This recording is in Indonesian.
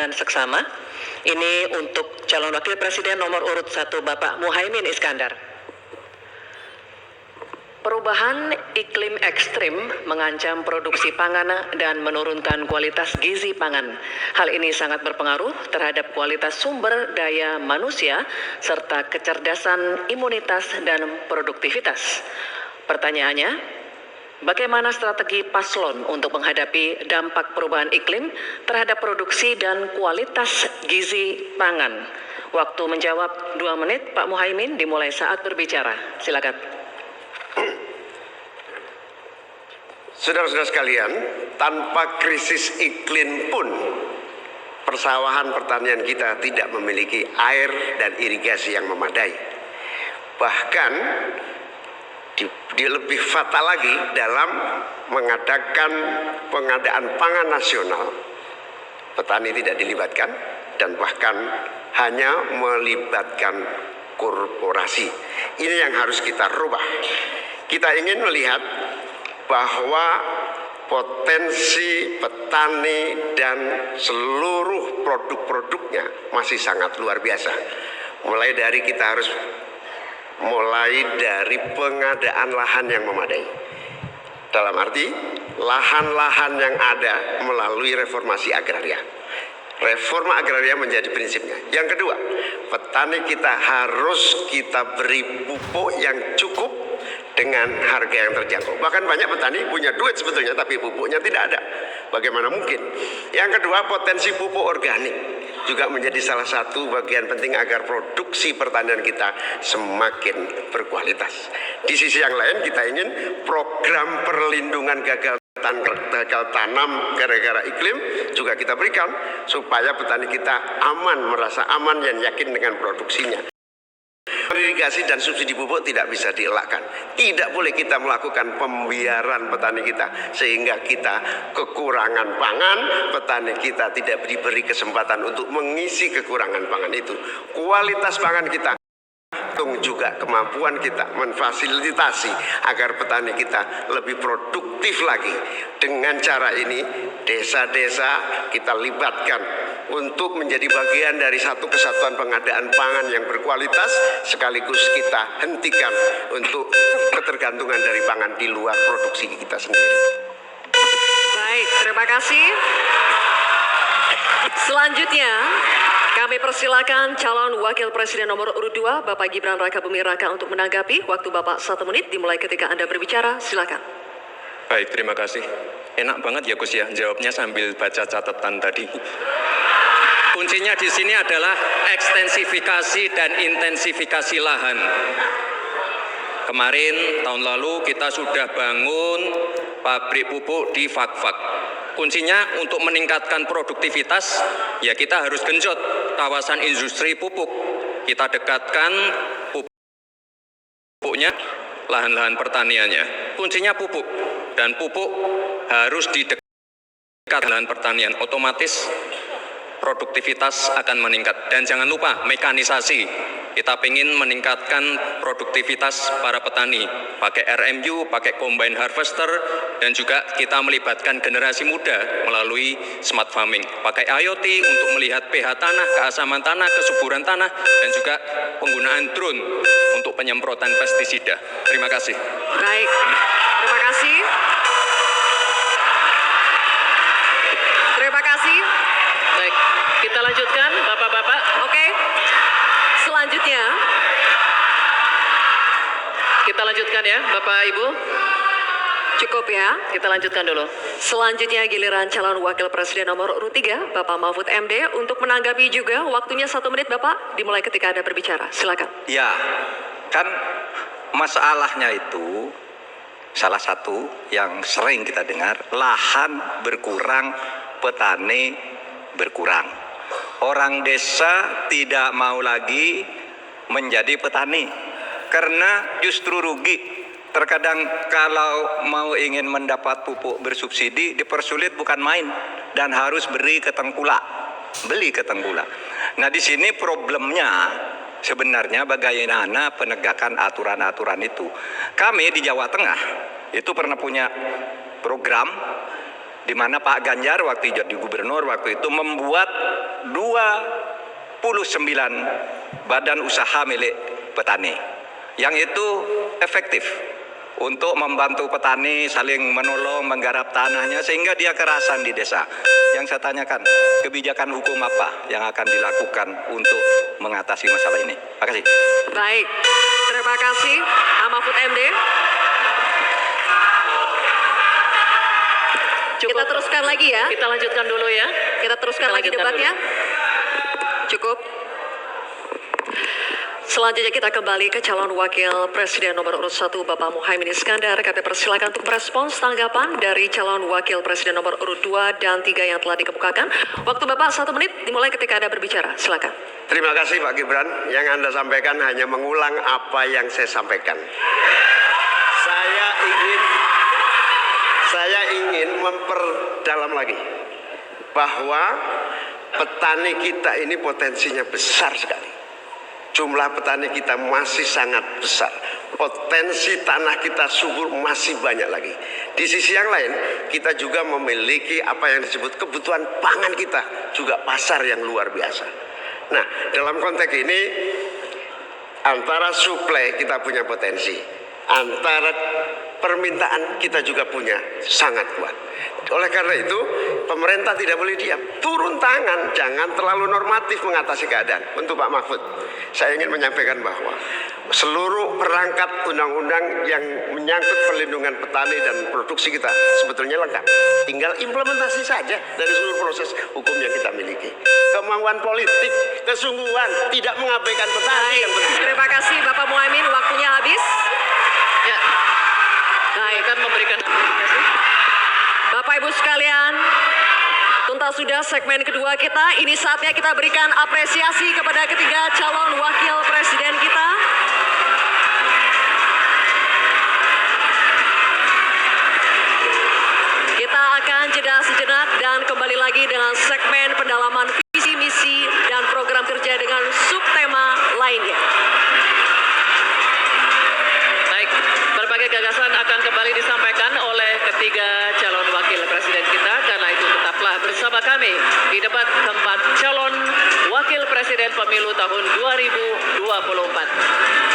dengan seksama. Ini untuk calon wakil presiden nomor urut 1 Bapak Muhaimin Iskandar. Perubahan iklim ekstrim mengancam produksi pangan dan menurunkan kualitas gizi pangan. Hal ini sangat berpengaruh terhadap kualitas sumber daya manusia serta kecerdasan, imunitas, dan produktivitas. Pertanyaannya, bagaimana strategi paslon untuk menghadapi dampak perubahan iklim terhadap produksi dan kualitas gizi pangan? Waktu menjawab 2 menit, Pak Muhaimin, dimulai saat berbicara. Silakan. Saudara-saudara sekalian, tanpa krisis iklim pun persawahan pertanian kita tidak memiliki air dan irigasi yang memadai. Bahkan dia lebih fatal lagi dalam mengadakan pengadaan pangan nasional. Petani tidak dilibatkan dan bahkan hanya melibatkan korporasi. Ini yang harus kita rubah. Kita ingin melihat bahwa potensi petani dan seluruh produk-produknya masih sangat luar biasa. Mulai dari pengadaan lahan yang memadai. Dalam arti lahan-lahan yang ada melalui reformasi agraria. Reforma agraria menjadi prinsipnya. Yang kedua, petani kita harus kita beri pupuk yang cukup dengan harga yang terjangkau. Bahkan banyak petani punya duit sebetulnya, tapi pupuknya tidak ada. Bagaimana mungkin? Yang kedua, potensi pupuk organik juga menjadi salah satu bagian penting agar produksi pertanian kita semakin berkualitas. Di sisi yang lain, kita ingin program perlindungan gagal tanam gara-gara iklim juga kita berikan supaya petani kita aman, merasa aman dan yakin dengan produksinya. Irigasi dan subsidi pupuk tidak bisa dielakkan. Tidak boleh kita melakukan pembiaran petani kita sehingga kita kekurangan pangan, petani kita tidak diberi kesempatan untuk mengisi kekurangan pangan itu. Kualitas pangan kita juga kemampuan kita memfasilitasi agar petani kita lebih produktif lagi. Dengan cara ini desa-desa kita libatkan untuk menjadi bagian dari satu kesatuan pengadaan pangan yang berkualitas, sekaligus kita hentikan untuk ketergantungan dari pangan di luar produksi kita sendiri. Baik, terima kasih. Selanjutnya kami persilakan calon wakil presiden nomor urut 2 Bapak Gibran Rakabuming Raka untuk menanggapi. Waktu Bapak 1 menit dimulai ketika Anda berbicara. Silakan. Baik, terima kasih. Enak banget ya Gus ya, jawabnya sambil baca catatan tadi. Kuncinya di sini adalah ekstensifikasi dan intensifikasi lahan. Kemarin tahun lalu kita sudah bangun pabrik pupuk di Fak-Fak. Kuncinya untuk meningkatkan produktivitas, ya kita harus genjot kawasan industri pupuk. Kita dekatkan pupuknya, lahan-lahan pertaniannya. Kuncinya pupuk, dan pupuk harus di dekat lahan pertanian. Otomatis produktivitas akan meningkat. Dan jangan lupa mekanisasi. Kita ingin meningkatkan produktivitas para petani, pakai RMU, pakai combine harvester, dan juga kita melibatkan generasi muda melalui smart farming. Pakai IoT untuk melihat pH tanah, keasaman tanah, kesuburan tanah, dan juga penggunaan drone untuk penyemprotan pestisida. Terima kasih. Baik, terima kasih. Terima kasih. Baik, kita lanjutkan Bapak-Bapak. Oke. Selanjutnya, kita lanjutkan ya Bapak Ibu. Cukup ya, kita lanjutkan dulu. Selanjutnya giliran calon wakil presiden nomor urut 3 Bapak Mahfud MD untuk menanggapi juga. Waktunya 1 menit Bapak, dimulai ketika Anda berbicara. Silakan. Ya, kan masalahnya itu salah satu yang sering kita dengar, lahan berkurang, petani berkurang. Orang desa tidak mau lagi menjadi petani karena justru rugi. Terkadang kalau mau ingin mendapat pupuk bersubsidi dipersulit bukan main dan harus beli ke tengkulak. Nah di sini problemnya sebenarnya bagaimana penegakan aturan-aturan itu. Kami di Jawa Tengah itu pernah punya program di mana Pak Ganjar waktu jadi gubernur waktu itu membuat 29 badan usaha milik petani yang itu efektif untuk membantu petani saling menolong menggarap tanahnya sehingga dia kerasan di desa. Yang saya tanyakan, kebijakan hukum apa yang akan dilakukan untuk mengatasi masalah ini? Terima kasih. Baik, terima kasih Pak Mahfud MD. Kita teruskan lagi ya. Kita lanjutkan dulu ya. Kita teruskan Kita lagi lanjutkan debatnya. Cukup. Selanjutnya kita kembali ke calon wakil presiden nomor urut 1 Bapak Muhaimin Iskandar. Kami persilakan untuk merespons tanggapan dari calon wakil presiden nomor urut 2 dan 3 yang telah dikemukakan. Waktu Bapak 1 menit dimulai ketika Anda berbicara. Silakan. Terima kasih Pak Gibran. Yang Anda sampaikan hanya mengulang apa yang saya sampaikan. Saya ingin memperdalam lagi bahwa petani kita ini potensinya besar sekali. Jumlah petani kita masih sangat besar. Potensi tanah kita subur masih banyak lagi. Di sisi yang lain, kita juga memiliki apa yang disebut kebutuhan pangan kita, juga pasar yang luar biasa. Nah, dalam konteks ini, antara suplai kita punya potensi, antara permintaan kita juga punya sangat kuat. Oleh karena itu, pemerintah tidak boleh diam, turun tangan, jangan terlalu normatif mengatasi keadaan. Untuk Pak Mahfud, saya ingin menyampaikan bahwa seluruh perangkat undang-undang yang menyangkut perlindungan petani dan produksi kita sebetulnya lengkap. Tinggal implementasi saja dari seluruh proses hukum yang kita miliki. Kemauan politik, kesungguhan, tidak mengabaikan petani yang penting. Terima kasih Bapak Muhaimin, waktunya habis. Ya. Baik, kan memberikan apresiasi. Bapak Ibu sekalian, tuntas sudah segmen kedua kita. Ini saatnya kita berikan apresiasi kepada ketiga calon wakil presiden kita. Kita akan jeda sejenak dan kembali lagi dengan segmen pendalaman visi misi dan program kerja dengan subtema lainnya. Baik, berbagai gagasan akan kembali disampaikan oleh ketiga calon wakil presiden kita. Karena itu tetaplah bersama kami di debat keempat calon wakil presiden pemilu tahun 2024.